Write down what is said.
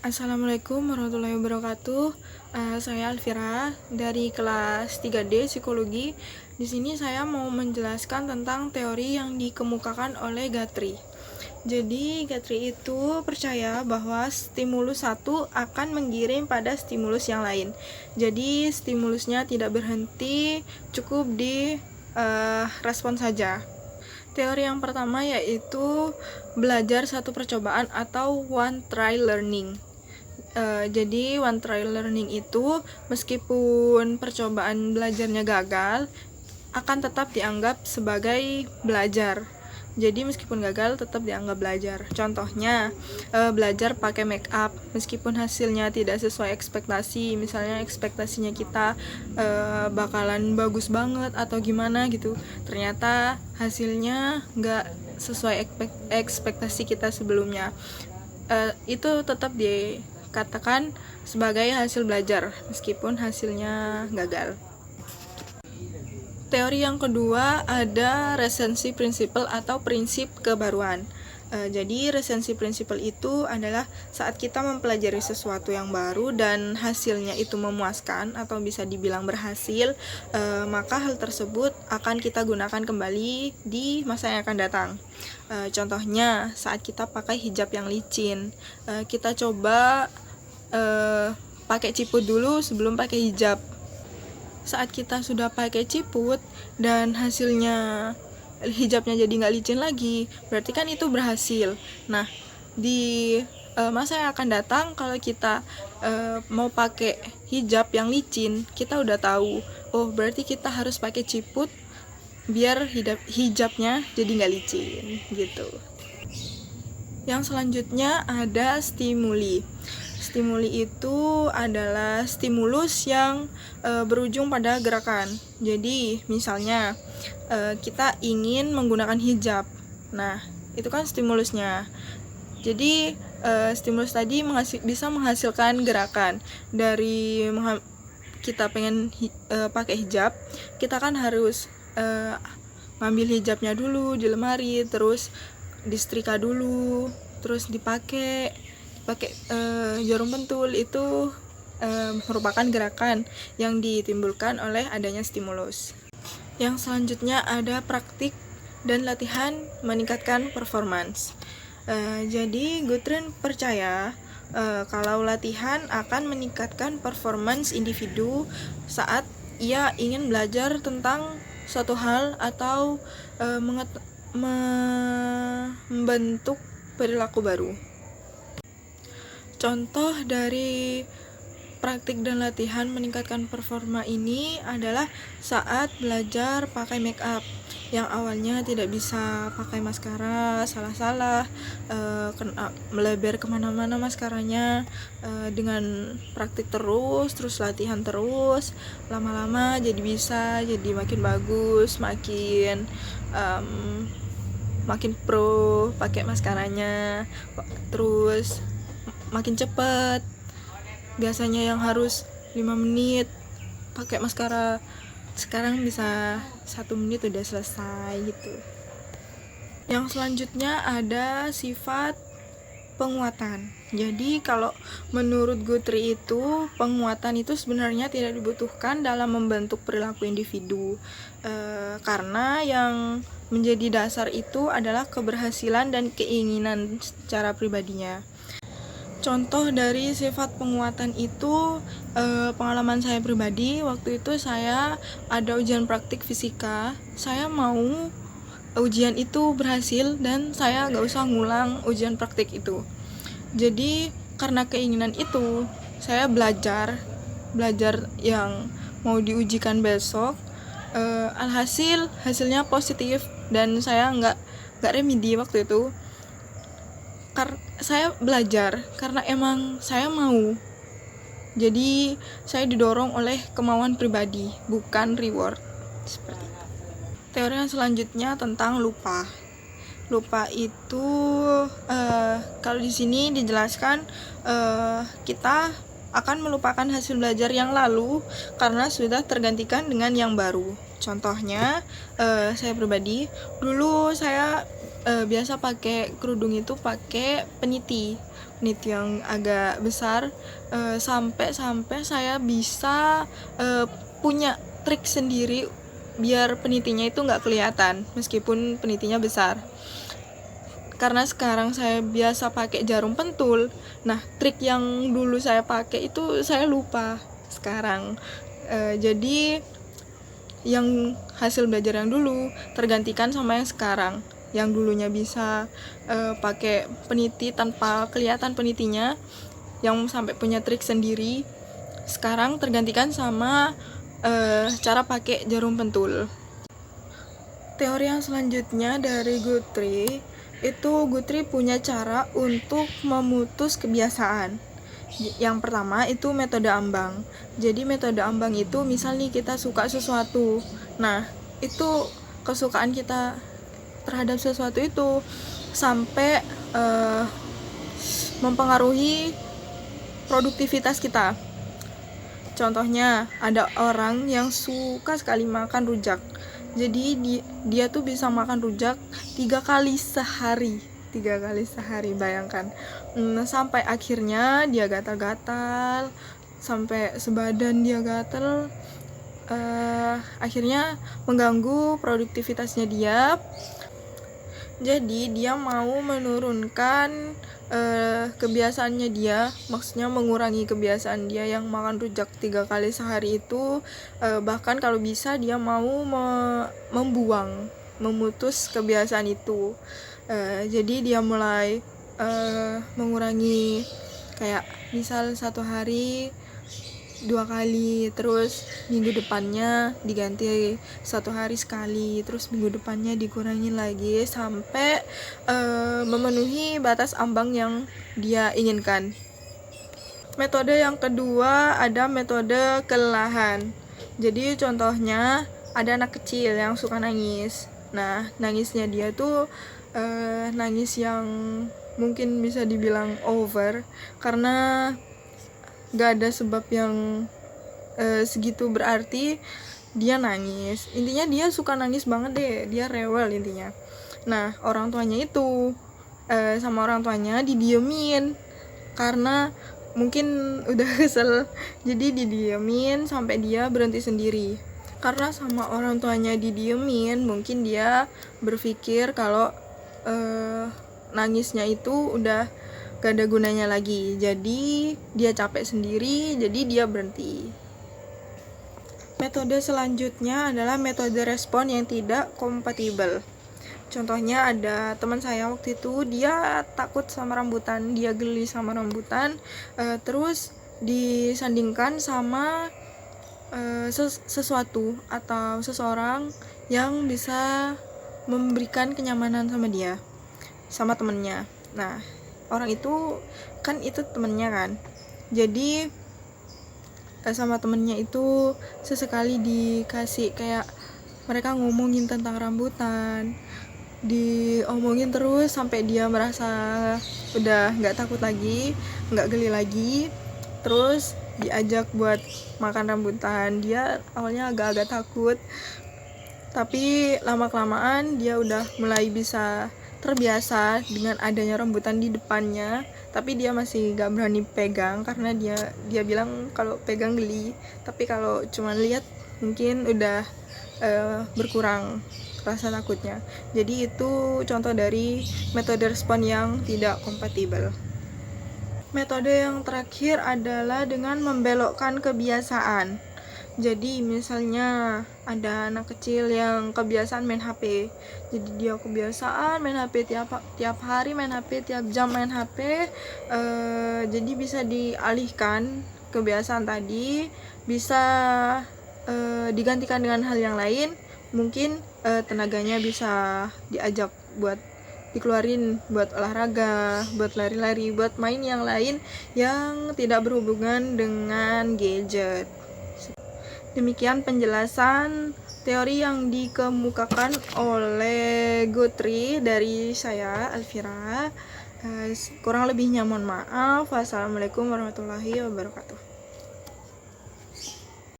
Assalamualaikum warahmatullahi wabarakatuh. Saya Alfira dari kelas 3D Psikologi. Di sini saya mau menjelaskan tentang teori yang dikemukakan oleh Guthrie. Jadi Guthrie itu percaya bahwa stimulus satu akan menggiring pada stimulus yang lain. Jadi stimulusnya tidak berhenti, cukup di respon saja. Teori yang pertama yaitu belajar satu percobaan atau one try learning. Jadi one try learning itu meskipun percobaan belajarnya gagal akan tetap dianggap sebagai belajar. Jadi meskipun gagal tetap dianggap belajar. Contohnya belajar pakai make up meskipun hasilnya tidak sesuai ekspektasi. Misalnya ekspektasinya kita bakalan bagus banget atau gimana gitu. Ternyata hasilnya nggak sesuai ekspektasi kita sebelumnya. Itu tetap dikatakan sebagai hasil belajar meskipun hasilnya gagal. Teori yang kedua ada recency principle atau prinsip kebaruan. Jadi recency principle itu adalah saat kita mempelajari sesuatu yang baru dan hasilnya itu memuaskan atau bisa dibilang berhasil, maka hal tersebut akan kita gunakan kembali di masa yang akan datang. Contohnya saat kita pakai hijab yang licin, kita coba pakai ciput dulu sebelum pakai hijab. Saat kita sudah pakai ciput dan hasilnya hijabnya jadi nggak licin lagi, berarti kan itu berhasil. Nah, di masa yang akan datang kalau kita mau pakai hijab yang licin, kita udah tahu, oh berarti kita harus pakai ciput biar hijabnya jadi nggak licin gitu. Yang selanjutnya ada stimuli. Stimuli itu adalah stimulus yang berujung pada gerakan. Jadi misalnya kita ingin menggunakan hijab. Nah, itu kan stimulusnya. Jadi stimulus tadi bisa menghasilkan gerakan. Dari kita pengen pakai hijab, kita kan harus ngambil hijabnya dulu di lemari, terus disetrika dulu, terus dipakai jarum pentul. Itu merupakan gerakan yang ditimbulkan oleh adanya stimulus. Yang selanjutnya ada praktik dan latihan meningkatkan performance. Jadi Guthrie percaya kalau latihan akan meningkatkan performance individu saat ia ingin belajar tentang suatu hal atau membentuk perilaku baru. Contoh dari praktik dan latihan meningkatkan performa ini adalah saat belajar pakai make up. Yang awalnya tidak bisa pakai maskara, salah-salah, melebar kemana-mana maskaranya. Dengan praktik terus latihan terus, lama-lama jadi bisa, jadi makin bagus, makin pro pakai maskaranya, terus makin cepat. Biasanya yang harus 5 menit pakai maskara, sekarang bisa 1 menit udah selesai gitu. Yang selanjutnya ada sifat penguatan. Jadi kalau menurut Guthrie itu penguatan itu sebenarnya tidak dibutuhkan dalam membentuk perilaku individu, karena yang menjadi dasar itu adalah keberhasilan dan keinginan secara pribadinya. Contoh dari sifat penguatan itu pengalaman saya pribadi. Waktu itu saya ada ujian praktik fisika, saya mau ujian itu berhasil dan saya gak usah ngulang ujian praktik itu. Jadi karena keinginan itu saya belajar yang mau diujikan besok. Alhasil hasilnya positif dan saya nggak remedi waktu itu. Saya belajar karena emang saya mau. Jadi saya didorong oleh kemauan pribadi, bukan reward. Seperti itu. Teori yang selanjutnya tentang lupa. Lupa itu kalau di sini dijelaskan kita akan melupakan hasil belajar yang lalu karena sudah tergantikan dengan yang baru. Contohnya saya pribadi, dulu saya biasa pakai kerudung itu pakai peniti. peniti yang agak besar, sampai saya bisa punya trik sendiri biar penitinya itu nggak kelihatan meskipun penitinya besar. Karena sekarang saya biasa pakai jarum pentul, nah trik yang dulu saya pakai itu saya lupa sekarang. Jadi yang hasil belajar yang dulu tergantikan sama yang sekarang. Yang dulunya bisa pakai peniti tanpa kelihatan penitinya, yang sampai punya trik sendiri, sekarang tergantikan sama cara pakai jarum pentul. Teori yang selanjutnya dari Guthrie, itu Guthrie punya cara untuk memutus kebiasaan. Yang pertama itu metode ambang. Jadi metode ambang itu misal nih kita suka sesuatu, nah itu kesukaan kita terhadap sesuatu itu sampai mempengaruhi produktivitas kita. Contohnya ada orang yang suka sekali makan rujak, jadi dia tuh bisa makan rujak 3 kali sehari, bayangkan. Sampai akhirnya dia gatal-gatal, sampai sebadan dia gatal, akhirnya mengganggu produktivitasnya dia. Jadi dia mau menurunkan kebiasaannya dia, maksudnya mengurangi kebiasaan dia yang makan rujak 3 kali sehari itu. Bahkan kalau bisa dia mau memutus kebiasaan itu. Jadi dia mulai mengurangi, kayak misal 1 hari 2 kali, terus minggu depannya diganti 1 hari sekali, terus minggu depannya dikurangin lagi sampai memenuhi batas ambang yang dia inginkan. Metode yang kedua ada metode kelelahan. Jadi contohnya ada anak kecil yang suka nangis. Nah, nangisnya dia tuh nangis yang mungkin bisa dibilang over, karena gak ada sebab yang segitu berarti dia nangis. Intinya dia suka nangis banget deh, dia rewel intinya. Nah, orang tuanya itu sama orang tuanya didiemin karena mungkin udah kesel, jadi didiemin sampai dia berhenti sendiri. Karena sama orang tuanya didiemin, mungkin dia berpikir kalau nangisnya itu udah gak ada gunanya lagi, jadi dia capek sendiri, jadi dia berhenti. Metode selanjutnya adalah metode respon yang tidak kompatibel. Contohnya ada teman saya waktu itu, dia takut sama rambutan, dia geli sama rambutan, terus disandingkan sama sesuatu atau seseorang yang bisa memberikan kenyamanan sama dia, sama temennya. Nah, orang itu kan itu temennya kan, jadi sama temennya itu sesekali dikasih kayak mereka ngomongin tentang rambutan, diomongin terus sampai dia merasa udah nggak takut lagi, nggak geli lagi, terus diajak buat makan rambutan. Dia awalnya agak-agak takut, tapi lama-kelamaan dia udah mulai bisa terbiasa dengan adanya rambutan di depannya, tapi dia masih gak berani pegang karena dia bilang kalau pegang geli, tapi kalau cuma lihat mungkin udah berkurang rasa takutnya. Jadi itu contoh dari metode respon yang tidak kompatibel. Metode yang terakhir adalah dengan membelokkan kebiasaan. Jadi misalnya ada anak kecil yang kebiasaan main HP, jadi dia kebiasaan main HP tiap hari, main HP tiap jam, main HP. Jadi bisa dialihkan kebiasaan tadi, bisa digantikan dengan hal yang lain. Mungkin tenaganya bisa diajak buat dikeluarin buat olahraga, buat lari-lari, buat main yang lain yang tidak berhubungan dengan gadget. Demikian penjelasan teori yang dikemukakan oleh Guthrie dari saya, Alfira. Kurang lebihnya mohon maaf. Wassalamualaikum warahmatullahi wabarakatuh.